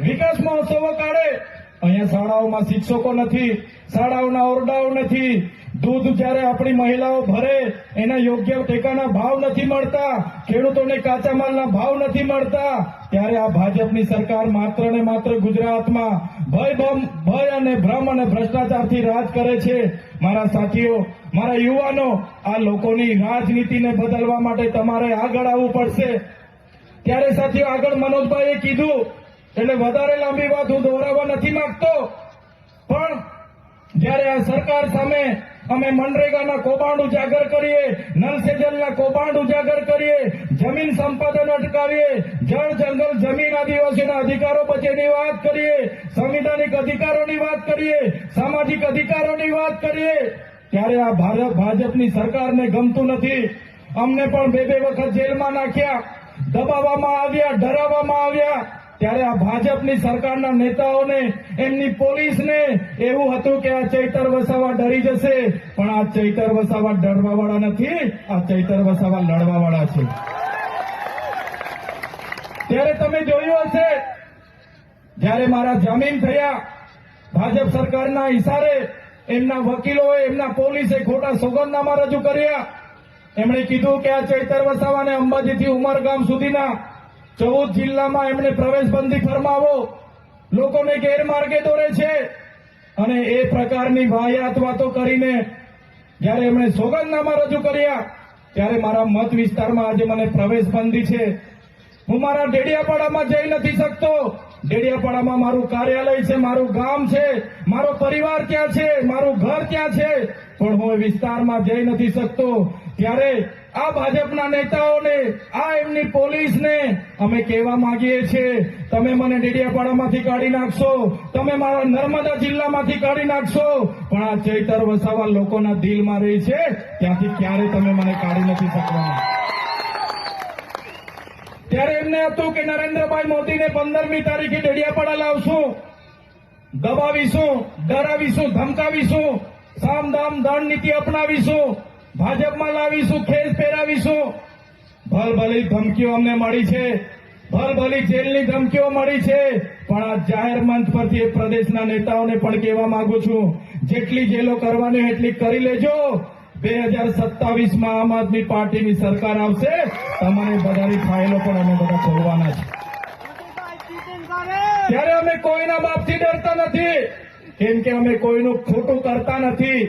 વિકાસ મહોત્સવો કાઢે, અહીંયા શાળાઓમાં શિક્ષકો નથી, શાળાઓના ઓરડાઓ નથી, દૂધ જયારે આપણી મહિલાઓ ભરે એના યોગ્ય ટેકાના ભાવ નથી મળતા, ખેડૂતોને કાચા માલના ભાવ નથી મળતા, ત્યારે આ ભાજપની સરકાર માત્ર ને માત્ર ગુજરાતમાં ભય અને ભ્રમ અને ભ્રષ્ટાચારથી રાજ કરે છે. મારા સાથીઓ, મારા યુવાનો, આ લોકોની રાજનીતિને બદલવા માટે તમારે આગળ આવવું પડશે. ત્યારે સાથીઓ, આગળ મનોજભાઈએ કીધું એટલે વધારે લાંબી વાત હું દોહરાવવા નથી માંગતો, પણ જયારે આ સરકાર સામે અમે મનરેગાના કૌભાંડ ઉજાગર કરીએ, નલ સે જલના કૌભાંડ ઉજાગર કરીએ, જમીન સંપાદન અટકાવીએ, જળ જંગલ જમીન આદિવાસીના અધિકારો બચેની વાત કરીએ, સંવિધાનિક અધિકારોની વાત કરીએ, સામાજિક અધિકારોની વાત કરીએ, ત્યારે આ ભાજપની સરકારને ગમતું નથી. અમને પણ બે વખત જેલમાં નાખ્યા, દબાવવામાં આવ્યા, ડરાવવામાં આવ્યા. ત્યારે આ ભાજપની સરકારના નેતાઓને, એમની પોલીસને એવું હતું કે આ ચૈતર વસાવા ડરી જશે, પણ આ ચૈતર વસાવા ડરવાવાળા નથી, આ ચૈતર વસાવા લડવાવાળા છે. ત્યારે તમે જોયું હશે, જયારે મારા જામીન થયા, ભાજપ સરકારના ઇશારે એમના વકીલોએ, એમના પોલીસે ખોટા સોગંદનામા રજૂ કર્યા. એમણે કીધું કે આ ચૈતર વસાવાને અંબાજીથી ઉમરગામ સુધીના 14 જિલ્લામાં એમણે પ્રવેશબંધી ફરમાવો, લોકોને ગેરમાર્ગે દોરે છે. અને એ પ્રકારની વાહિયાત વાતો કરીને જયારે એમણે સોગંદનામા રજૂ કર્યા, ત્યારે મારા મત વિસ્તારમાં આજે મને પ્રવેશબંધી છે. હું મારા ડેડિયાપાડામાં જઈ નથી શકતો. ડેડિયાપાડામાં મારું કાર્યાલય છે, મારું ગામ છે, મારો પરિવાર ત્યાં છે, મારું ઘર ત્યાં છે, પણ હું એ વિસ્તારમાં જઈ નથી શકતો. ત્યારે આ ભાજપના નેતાઓને, આ એમની પોલીસને અમે કહેવા માંગીએ છીએ, તમે મને ડેડિયાપાડામાંથી કાઢી નાખશો, તમે મારા નર્મદા જિલ્લામાંથી કાઢી નાખશો, પણ આ ચૈતર વસાવા લોકોના દિલમાં રહી છે, ત્યાંથી ક્યારે તમે મને કાઢી નથી શકવાના. ત્યારે એમને હતું કે નરેન્દ્રભાઈ મોદીને 15મી તારીખે ડેડિયાપાડા લાવશું, દબાવીશું, ડરાવીશું, ધમકાવીશું, સામ દામ દંડ નીતિ અપનાવીશું, ભાજપમાં લાવીશું, ખેસ પહેરાવીશું. ભલભલી ધમકીઓ અમને મળી છે, ભલભલી જેલની ધમકીઓ મળી છે, પણ આ જાહેર મંચ પરથી એ પ્રદેશના નેતાઓને પણ કહેવા માંગુ છું, જેટલી જેલો કરવાની એટલી કરી લેજો. 2027માં આમ આદમી પાર્ટીની સરકાર આવશે, તમારી બધાની ફાઇલો પણ અમે બધા ખોલવાના છે. ત્યારે અમે કોઈના બાપથી ડરતા નથી, કેમ કે અમે કોઈનું ખોટું કરતા નથી.